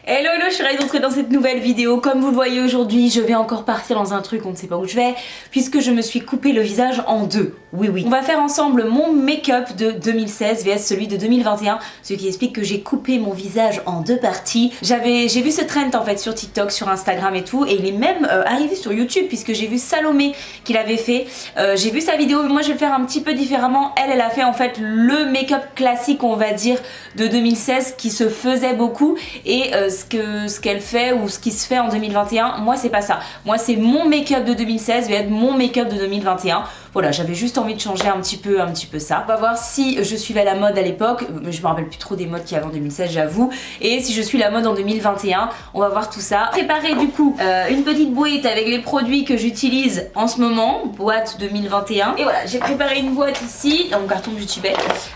Hello hello, je suis ravie d'entrer dans cette nouvelle vidéo. Comme vous le voyez aujourd'hui, je vais encore partir dans un truc, on ne sait pas où je vais, puisque je me suis coupé le visage en deux. Oui oui. On va faire ensemble mon make-up de 2016 vs celui de 2021, ce qui explique que j'ai coupé mon visage en deux parties. J'ai vu ce trend en fait sur TikTok, sur Instagram et tout, et il est même arrivé sur YouTube puisque j'ai vu Salomé qui l'avait fait. J'ai vu sa vidéo, moi je vais le faire un petit peu différemment. Elle a fait en fait le make-up classique, on va dire, de 2016 qui se faisait beaucoup, et ce qu'elle fait ou ce qui se fait en 2021, moi c'est pas ça. Moi c'est mon make-up de 2016 va être mon make-up de 2021. Voilà, j'avais juste envie de changer un petit peu ça. On va voir si je suivais la mode à l'époque, je me rappelle plus trop des modes qu'il y avait en 2016 j'avoue, et si je suis la mode en 2021, on va voir tout ça. Préparer du coup une petite boîte avec les produits que j'utilise en ce moment, boîte 2021. Et voilà, j'ai préparé une boîte ici, dans mon carton que j'utilisais,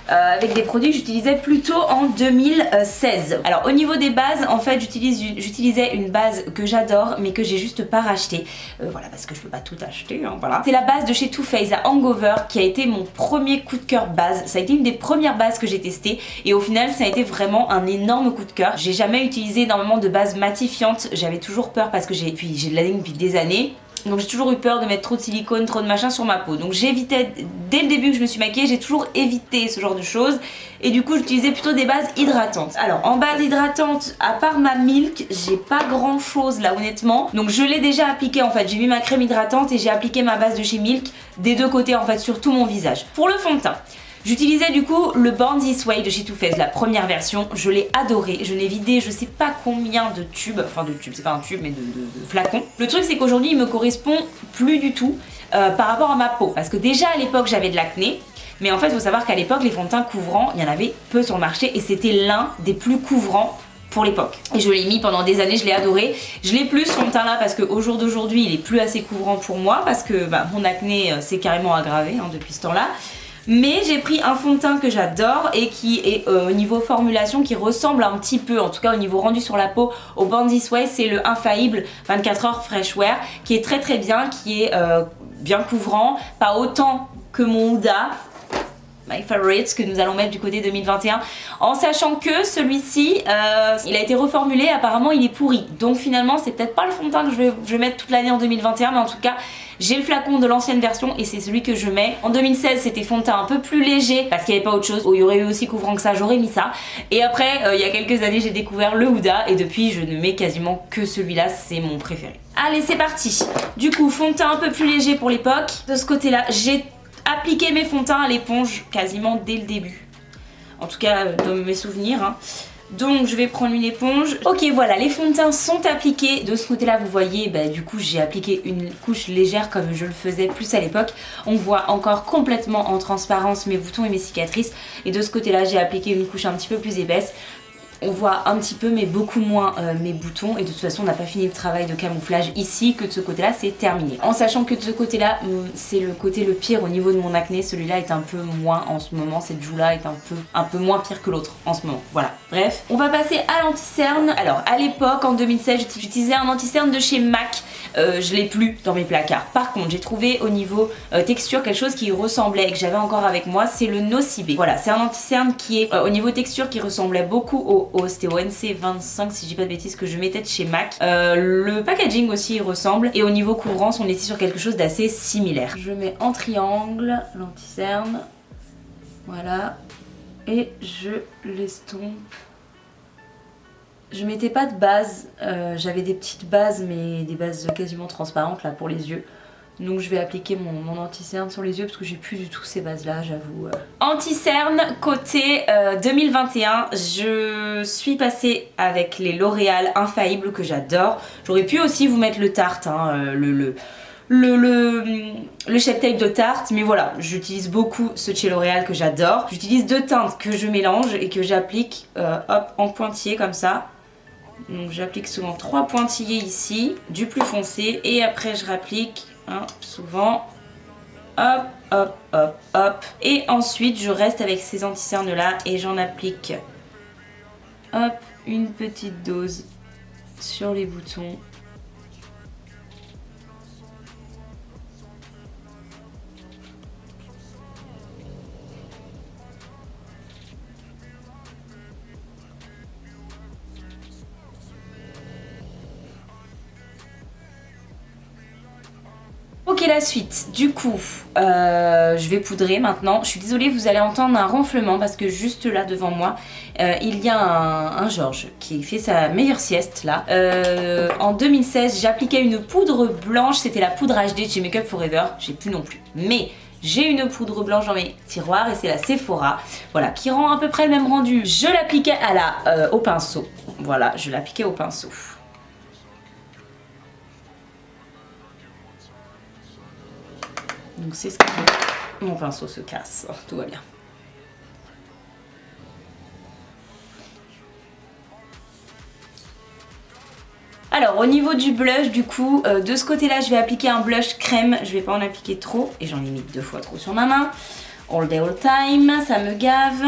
avec des produits que j'utilisais plutôt en 2016. Alors au niveau des bases, en fait j'utilisais une base que j'adore mais que j'ai juste pas racheté. Voilà, parce que je peux pas tout acheter, hein, voilà. C'est la base de chez Too Faced, la Hangover, qui a été mon premier coup de cœur base. Ça a été une des premières bases que j'ai testées et au final ça a été vraiment un énorme coup de cœur. J'ai jamais utilisé énormément de bases matifiantes, j'avais toujours peur parce que j'ai de la ligne depuis des années. Donc j'ai toujours eu peur de mettre trop de silicone, trop de machin sur ma peau. Donc j'évitais, dès le début que je me suis maquillée, j'ai toujours évité ce genre de choses. Et du coup j'utilisais plutôt des bases hydratantes. Alors en base hydratante, à part ma Milk, j'ai pas grand chose là honnêtement. Donc je l'ai déjà appliqué en fait. J'ai mis ma crème hydratante et j'ai appliqué ma base de chez Milk des deux côtés en fait sur tout mon visage. Pour le fond de teint, j'utilisais du coup le Born This Way de chez Too Faced, la première version. Je l'ai adoré, je l'ai vidé je sais pas combien de tubes, enfin de tubes, c'est pas un tube mais de flacons. Le truc c'est qu'aujourd'hui il me correspond plus du tout par rapport à ma peau. Parce que déjà à l'époque j'avais de l'acné, mais en fait il faut savoir qu'à l'époque les fonds de teint couvrants, il y en avait peu sur le marché et c'était l'un des plus couvrants pour l'époque. Et je l'ai mis pendant des années, je l'ai adoré. Je l'ai plus ce fond de teint là parce qu'au jour d'aujourd'hui il est plus assez couvrant pour moi parce que mon acné s'est carrément aggravé depuis ce temps là. Mais j'ai pris un fond de teint que j'adore et qui est au niveau formulation qui ressemble un petit peu, en tout cas au niveau rendu sur la peau, au Born This Way. C'est le Infaillible 24 heures Fresh Wear qui est très bien, qui est bien couvrant, pas autant que mon Huda My Favorite que nous allons mettre du côté 2021, en sachant que celui-ci il a été reformulé, apparemment il est pourri, donc finalement c'est peut-être pas le fond de teint que je vais mettre toute l'année en 2021, mais en tout cas j'ai le flacon de l'ancienne version et c'est celui que je mets. En 2016 c'était fond de teint un peu plus léger parce qu'il n'y avait pas autre chose, il y aurait eu aussi couvrant que ça, j'aurais mis ça. Et après il y a quelques années j'ai découvert le Huda et depuis je ne mets quasiment que celui-là, c'est mon préféré. Allez c'est parti. Du coup fond de teint un peu plus léger pour l'époque. De ce côté là j'ai appliqué mes fonds de teint à l'éponge quasiment dès le début. En tout cas dans mes souvenirs, hein. Donc je vais prendre une éponge. Ok voilà, les fonds de teint sont appliqués. De ce côté là vous voyez, du coup j'ai appliqué une couche légère comme je le faisais plus à l'époque. On voit encore complètement en transparence mes boutons et mes cicatrices. Et de ce côté là j'ai appliqué une couche un petit peu plus épaisse. On voit un petit peu mais beaucoup moins mes boutons et de toute façon on n'a pas fini le travail de camouflage ici, que de ce côté là c'est terminé. En sachant que de ce côté là c'est le côté le pire au niveau de mon acné, celui-là est un peu moins en ce moment, cette joue là est un peu moins pire que l'autre en ce moment, voilà. Bref, on va passer à l'anti-cerne. Alors à l'époque en 2016 j'utilisais un anti-cerne de chez MAC, je l'ai plus dans mes placards. Par contre j'ai trouvé au niveau texture quelque chose qui ressemblait et que j'avais encore avec moi, c'est le Nocibé. Voilà, c'est un anti-cerne qui est au niveau texture qui ressemblait beaucoup c'était au NC25 si je dis pas de bêtises que je mettais de chez MAC. Le packaging aussi il ressemble et au niveau couvrance on était sur quelque chose d'assez similaire. Je mets en triangle l'anti-cerne, voilà, et je l'estompe. Je mettais pas de base, j'avais des petites bases mais des bases quasiment transparentes là pour les yeux. Donc je vais appliquer mon anti-cerne sur les yeux parce que j'ai plus du tout ces bases là, j'avoue. Anti-cerne côté 2021, je suis passée avec les L'Oréal Infaillible que j'adore. J'aurais pu aussi vous mettre le Tarte, hein, le Shape Tape de Tarte, mais voilà, j'utilise beaucoup ce de chez L'Oréal que j'adore. J'utilise deux teintes que je mélange et que j'applique hop en pointillé comme ça. Donc j'applique souvent 3 pointillés ici, du plus foncé, et après je rapplique souvent, hop, hop, hop, hop. Et ensuite je reste avec ces anti-cernes là et j'en applique, hop, une petite dose sur les boutons. Ok, la suite, du coup, je vais poudrer maintenant. Je suis désolée, vous allez entendre un ronflement parce que juste là devant moi, il y a un Georges qui fait sa meilleure sieste là. En 2016, j'appliquais une poudre blanche, c'était la poudre HD de chez Make Up Forever, j'ai plus non plus. Mais j'ai une poudre blanche dans mes tiroirs et c'est la Sephora, voilà, qui rend à peu près le même rendu. Je l'appliquais au pinceau, voilà, je l'appliquais au pinceau. Donc c'est ce qui fait. Mon pinceau se casse, tout va bien. Alors au niveau du blush du coup, de ce côté là je vais appliquer un blush crème, je vais pas en appliquer trop et j'en ai mis 2 fois trop sur ma main. All day all time, ça me gave.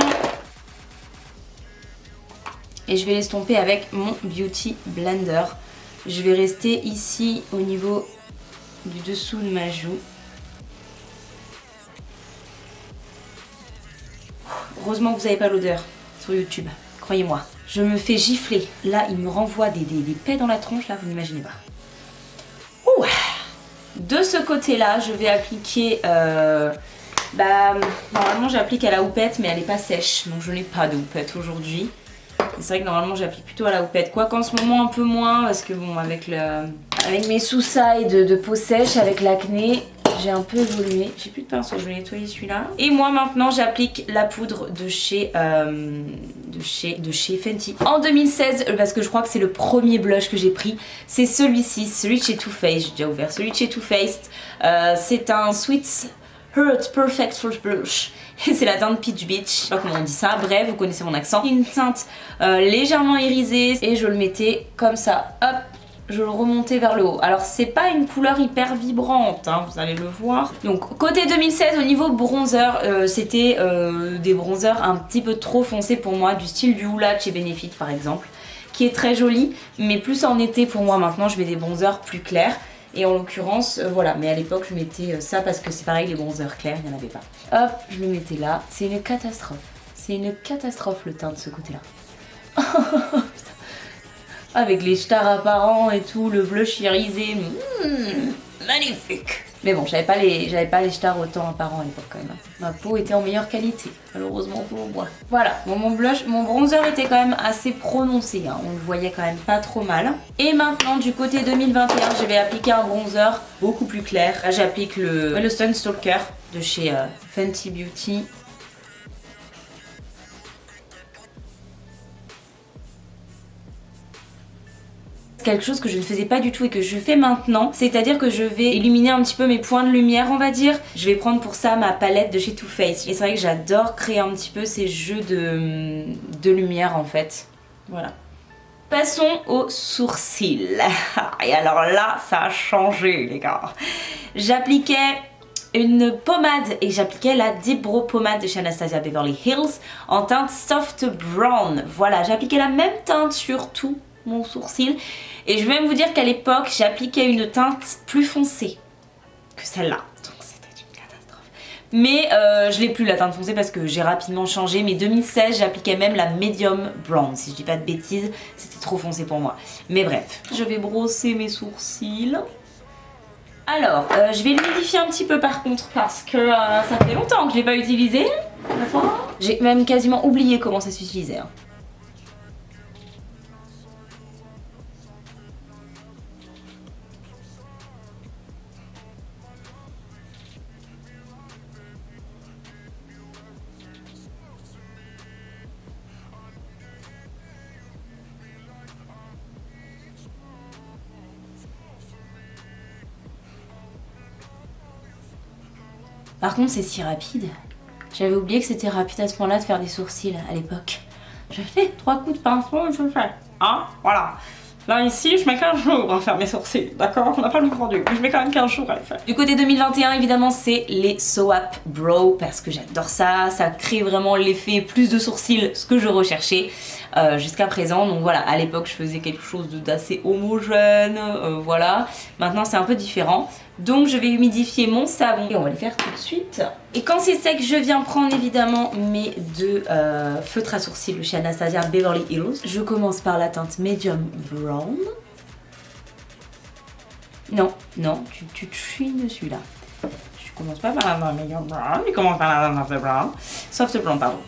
Et je vais l'estomper avec mon Beauty Blender. Je vais rester ici au niveau du dessous de ma joue. Heureusement que vous n'avez pas l'odeur sur YouTube, croyez-moi. Je me fais gifler. Là, il me renvoie des paix dans la tronche, là, vous n'imaginez pas. Ouh. De ce côté-là, je vais appliquer... normalement, j'applique à la houppette, mais elle n'est pas sèche. Donc, je n'ai pas de houppette aujourd'hui. C'est vrai que normalement, j'applique plutôt à la houppette. Quoi qu'en ce moment, un peu moins, parce que bon, avec mes sous-sailles de peau sèche, avec l'acné... J'ai un peu évolué, j'ai plus de pinceau, je vais nettoyer celui-là. Et moi maintenant j'applique la poudre de chez Fenty. En 2016, parce que je crois que c'est le premier blush que j'ai pris, c'est celui-ci, celui de chez Too Faced, j'ai déjà ouvert celui de chez Too Faced. C'est un Sweet Heart Perfect First Blush. Et c'est la teinte Peach Beach, je sais pas comment on dit ça, bref, vous connaissez mon accent. Une teinte légèrement irisée et je le mettais comme ça, hop. Je le remontais vers le haut. Alors c'est pas une couleur hyper vibrante, hein, vous allez le voir. Donc côté 2016 au niveau bronzer, c'était des bronzers un petit peu trop foncés pour moi, du style du Hoola chez Benefit par exemple, qui est très joli, mais plus en été pour moi. Maintenant je mets des bronzers plus clairs. Et en l'occurrence, voilà, mais à l'époque je mettais ça parce que c'est pareil, les bronzers clairs, il n'y en avait pas. Hop, je le mettais là. C'est une catastrophe. C'est une catastrophe le teint de ce côté-là. Avec les stars apparents et tout, le blush irisé, magnifique. Mais bon, j'avais pas les stars autant apparents à l'époque quand même. Ma peau était en meilleure qualité, malheureusement pour moi. Voilà, bon, mon bronzer était quand même assez prononcé, hein. On le voyait quand même pas trop mal. Et maintenant, du côté 2021, je vais appliquer un bronzer beaucoup plus clair. Là, j'applique le Sunstalker de chez Fenty Beauty. Quelque chose que je ne faisais pas du tout et que je fais maintenant, c'est-à-dire que je vais illuminer un petit peu mes points de lumière, on va dire. Je vais prendre pour ça ma palette de chez Too Faced. Et c'est vrai que j'adore créer un petit peu ces jeux de lumière en fait. Voilà. Passons aux sourcils. Et alors là, ça a changé les gars. J'appliquais une pommade et j'appliquais la Deep Brow Pommade de chez Anastasia Beverly Hills en teinte Soft Brown. Voilà, j'appliquais la même teinte sur tout mon sourcil et je vais même vous dire qu'à l'époque j'appliquais une teinte plus foncée que celle-là, donc c'était une catastrophe. Mais je l'ai plus la teinte foncée parce que j'ai rapidement changé. Mais 2016 j'appliquais même la medium brown, si je dis pas de bêtises, c'était trop foncé pour moi. Mais bref, je vais brosser mes sourcils. Alors je vais l'humidifier un petit peu par contre parce que ça fait longtemps que je l'ai pas utilisé. J'ai même quasiment oublié comment ça s'utilisait, hein. Par contre c'est si rapide. J'avais oublié que c'était rapide à ce point-là de faire des sourcils à l'époque. Je fais 3 coups de pinceau et je fais. Hein, voilà. Là ici je mets 15 jours à faire mes sourcils, d'accord? On n'a pas le même rendu, mais je mets quand même 15 jours à le faire. Du côté 2021 évidemment c'est les So-Ap Brow parce que j'adore ça. Ça crée vraiment l'effet plus de sourcils, ce que je recherchais jusqu'à présent. Donc voilà, à l'époque je faisais quelque chose d'assez homogène, voilà. Maintenant c'est un peu différent. Donc je vais humidifier mon savon et on va les faire tout de suite. Et quand c'est sec, je viens prendre évidemment mes deux feutres à sourcils de chez Anastasia Beverly Hills. Je commence par la teinte Medium Brown. Non, non, tu te chines dessus là. Je commence pas par la meilleure brown, je commence par la soft brown. Soft brown, pardon.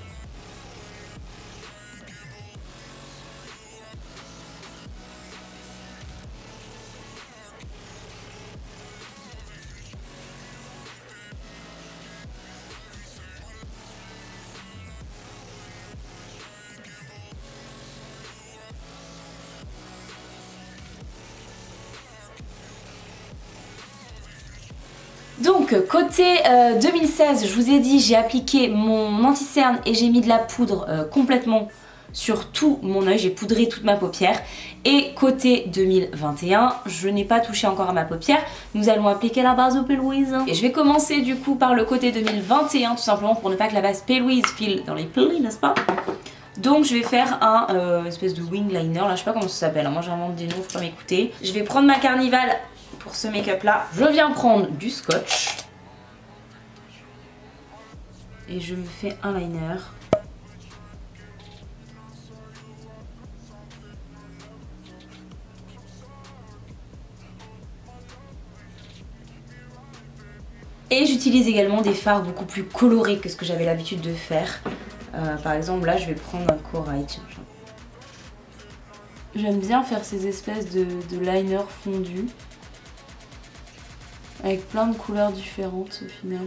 Donc côté 2016, je vous ai dit, j'ai appliqué mon anti-cerne et j'ai mis de la poudre complètement sur tout mon œil, j'ai poudré toute ma paupière. Et côté 2021, je n'ai pas touché encore à ma paupière, nous allons appliquer la base au P-Louise. Et je vais commencer du coup par le côté 2021, tout simplement pour ne pas que la base P-Louise file dans les plis, n'est-ce pas? Donc je vais faire un espèce de wing liner, là je sais pas comment ça s'appelle, hein. Moi j'invente des noms, faut pas m'écouter. Je vais prendre ma Carnival pour ce make-up là. Je viens prendre du scotch. Et je me fais un liner. Et j'utilise également des fards beaucoup plus colorés que ce que j'avais l'habitude de faire. Par exemple là je vais prendre un corail. J'aime bien faire ces espèces de liner fondus. Avec plein de couleurs différentes au final.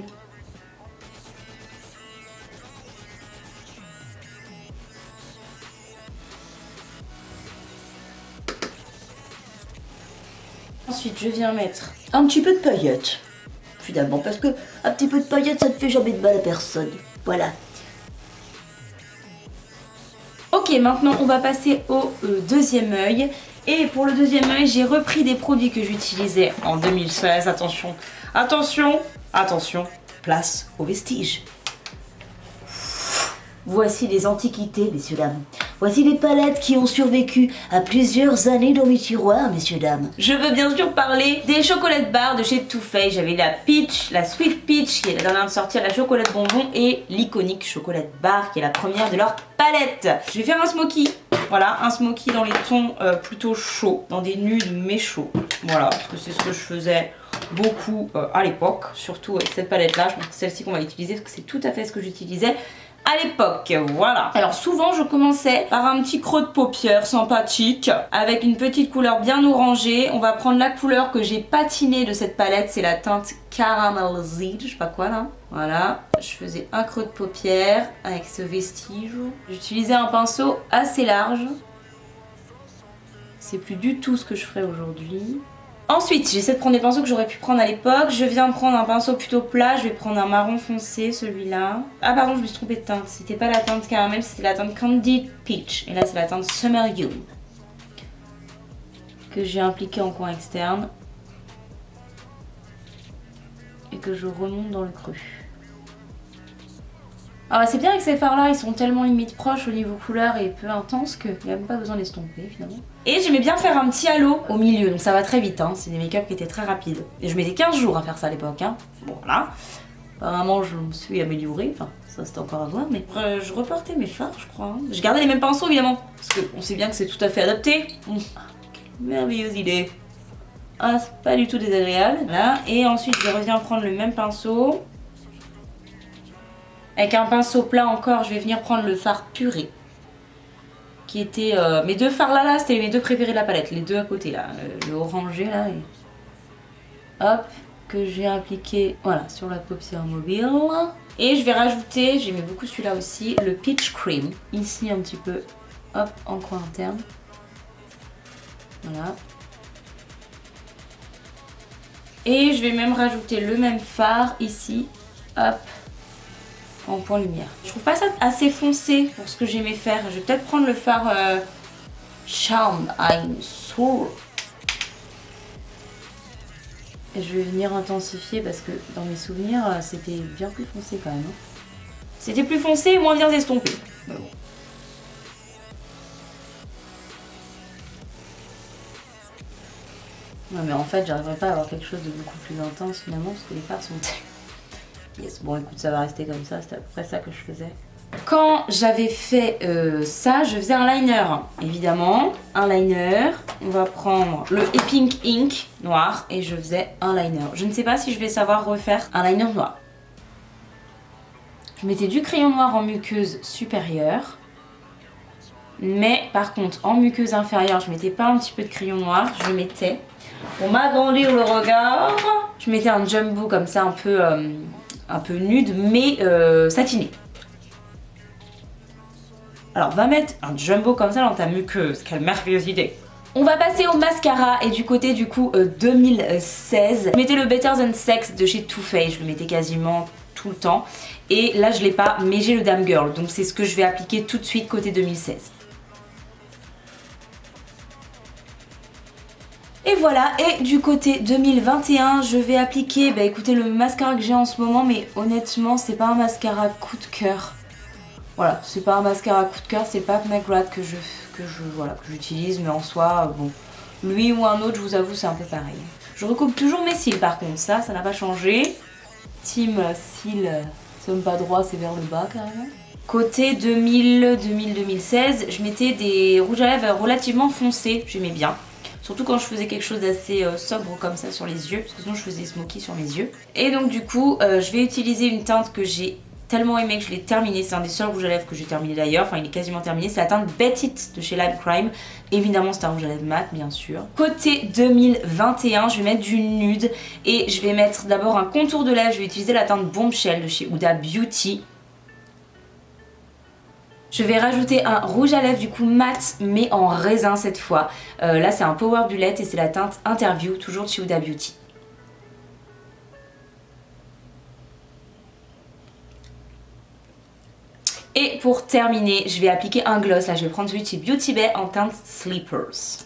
Ensuite je viens mettre un petit peu de paillettes. Finalement, parce que un petit peu de paillettes ça ne fait jamais de mal à personne. Voilà. Ok, maintenant on va passer au deuxième œil. Et pour le deuxième œil, j'ai repris des produits que j'utilisais en 2016. Attention, attention, attention, place aux vestiges. Voici les antiquités, messieurs dames. Voici les palettes qui ont survécu à plusieurs années dans mes tiroirs, messieurs dames. Je veux bien sûr parler des chocolates barres de chez Too Faced. J'avais la Peach, la Sweet Peach qui est la dernière de sortir, la chocolate bonbon et l'iconique chocolate bar qui est la première de leur palette. Je vais faire un smoky. Voilà, un smoky dans les tons plutôt chauds, dans des nudes mais chauds. Voilà, parce que c'est ce que je faisais beaucoup à l'époque, surtout avec cette palette là. Je pense que c'est celle-ci qu'on va utiliser parce que c'est tout à fait ce que j'utilisais à l'époque, voilà. Alors souvent je commençais par un petit creux de paupière sympathique avec une petite couleur bien orangée. On va prendre la couleur que j'ai patinée de cette palette, c'est la teinte Caramelized, je sais pas quoi là. Voilà, je faisais un creux de paupière avec ce vestige. J'utilisais un pinceau assez large. C'est plus du tout ce que je ferais aujourd'hui. Ensuite, j'essaie de prendre des pinceaux que j'aurais pu prendre à l'époque. Je viens prendre un pinceau plutôt plat. Je vais prendre un marron foncé, celui-là. Ah pardon, je me suis trompée de teinte. C'était pas la teinte caramel, c'était la teinte Candied Peach. Et là, c'est la teinte Summer You. Que j'ai impliquée en coin externe. Et que je remonte dans le creux. Alors c'est bien avec ces fards là, ils sont tellement limite proches au niveau couleur et peu intenses qu'il n'y a même pas besoin d'estomper finalement. Et j'aimais bien faire un petit halo au milieu, donc ça va très vite, hein. C'est des make-up qui étaient très rapides. Et je mettais 15 jours à faire ça à l'époque, hein. Bon voilà. Apparemment je me suis améliorée, enfin ça c'était encore à voir, mais je reportais mes fards je crois. Hein. Je gardais les mêmes pinceaux évidemment, parce qu'on sait bien que c'est tout à fait adapté. Merveilleuse idée. Ah c'est pas du tout désagréable. Voilà, et ensuite je reviens prendre le même pinceau. Avec un pinceau plat encore, je vais venir prendre le fard purée. Qui était... mes deux fards là, c'était mes deux préférés de la palette. Les deux à côté là. Le orangé là. Et... hop, que j'ai appliqué voilà, sur la paupière mobile. Et je vais rajouter, j'aimais beaucoup celui-là aussi, le Peach Cream. Ici un petit peu, hop, en coin interne. Voilà. Et je vais même rajouter le même fard ici. Hop. En point lumière. Je trouve pas ça assez foncé pour ce que j'aimais faire. Je vais peut-être prendre le fard Charmed I'm Soul. Et je vais venir intensifier parce que dans mes souvenirs c'était bien plus foncé quand même. Hein. C'était plus foncé et moins bien estompé. Mais bon. Non mais en fait j'arriverai pas à avoir quelque chose de beaucoup plus intense finalement parce que les fards sont... Yes, bon écoute ça va rester comme ça, c'était à peu près ça que je faisais. Quand j'avais fait ça, je faisais un liner, évidemment. Un liner. On va prendre le Pink Ink noir et je faisais un liner. Je ne sais pas si je vais savoir refaire un liner noir. Je mettais du crayon noir en muqueuse supérieure. Mais par contre, en muqueuse inférieure, je mettais pas un petit peu de crayon noir. Je mettais, pour m'agrandir le regard, je mettais un jumbo comme ça, un peu nude, mais satiné. Alors va mettre un jumbo comme ça dans ta muqueuse, quelle merveilleuse idée. On va passer au mascara et du côté du coup 2016. Je mettais le Better Than Sex de chez Too Faced, je le mettais quasiment tout le temps. Et là je l'ai pas, mais j'ai le Damn Girl, donc c'est ce que je vais appliquer tout de suite côté 2016. Et voilà, et du côté 2021, je vais appliquer, bah écoutez, le mascara que j'ai en ce moment, mais honnêtement, c'est pas un mascara coup de cœur. Voilà, c'est pas un mascara coup de cœur, c'est pas McGrath que j'utilise, mais en soi, bon, lui ou un autre, je vous avoue, c'est un peu pareil. Je recoupe toujours mes cils par contre, ça n'a pas changé. Team cils, somme pas droit, c'est vers le bas carrément. Côté 2016, je mettais des rouges à lèvres relativement foncés, j'aimais bien. Surtout quand je faisais quelque chose d'assez sobre comme ça sur les yeux, parce que sinon je faisais smoky sur mes yeux. Et donc du coup, je vais utiliser une teinte que j'ai tellement aimé que je l'ai terminé. C'est un des seuls rouges à lèvres que j'ai terminé d'ailleurs. Enfin, il est quasiment terminé. C'est la teinte Bet It de chez Lime Crime. Évidemment, c'est un rouge à lèvres mat, bien sûr. Côté 2021, je vais mettre du nude. Et je vais mettre d'abord un contour de lèvres. Je vais utiliser la teinte Bombshell de chez Huda Beauty. Je vais rajouter un rouge à lèvres du coup mat, mais en raisin cette fois. Là, c'est un Power Bullet et c'est la teinte Interview, toujours de chez Huda Beauty. Et pour terminer, je vais appliquer un gloss. Là, je vais prendre celui de chez Beauty Bay en teinte Sleepers.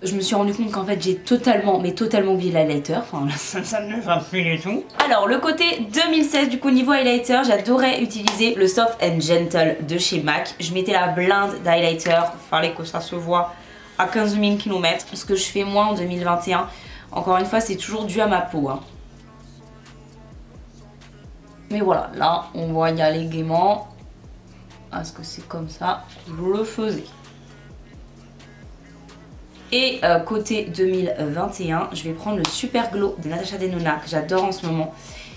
Je me suis rendu compte qu'en fait j'ai totalement oublié l'highlighter, enfin ça ne va plus du tout. Alors le côté 2016 du coup niveau highlighter, j'adorais utiliser le Soft and Gentle de chez MAC. Je mettais la blinde d'highlighter, fallait que ça se voit à 15 000 km. Ce que je fais moi en 2021, encore une fois c'est toujours dû à ma peau. Hein. Mais voilà, là on voit y aller gaiement. Est-ce que c'est comme ça que je le faisais? Et côté 2021, je vais prendre le Super Glow de Natasha Denona que j'adore en ce moment,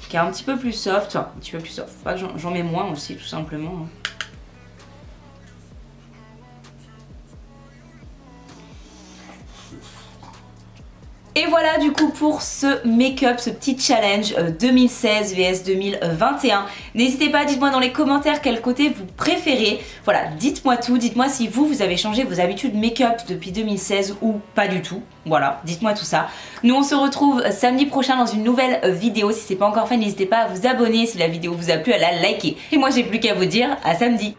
qui est un petit peu plus soft, enfin un petit peu plus soft, faut pas que j'en mets moins aussi tout simplement. Hein. Et voilà du coup pour ce make-up, ce petit challenge 2016 vs 2021. N'hésitez pas, dites-moi dans les commentaires quel côté vous préférez. Voilà, dites-moi tout, dites-moi si vous avez changé vos habitudes make-up depuis 2016 ou pas du tout. Voilà, dites-moi tout ça. Nous on se retrouve samedi prochain dans une nouvelle vidéo. Si c'est pas encore fait, n'hésitez pas à vous abonner si la vidéo vous a plu, à la liker. Et moi j'ai plus qu'à vous dire à samedi.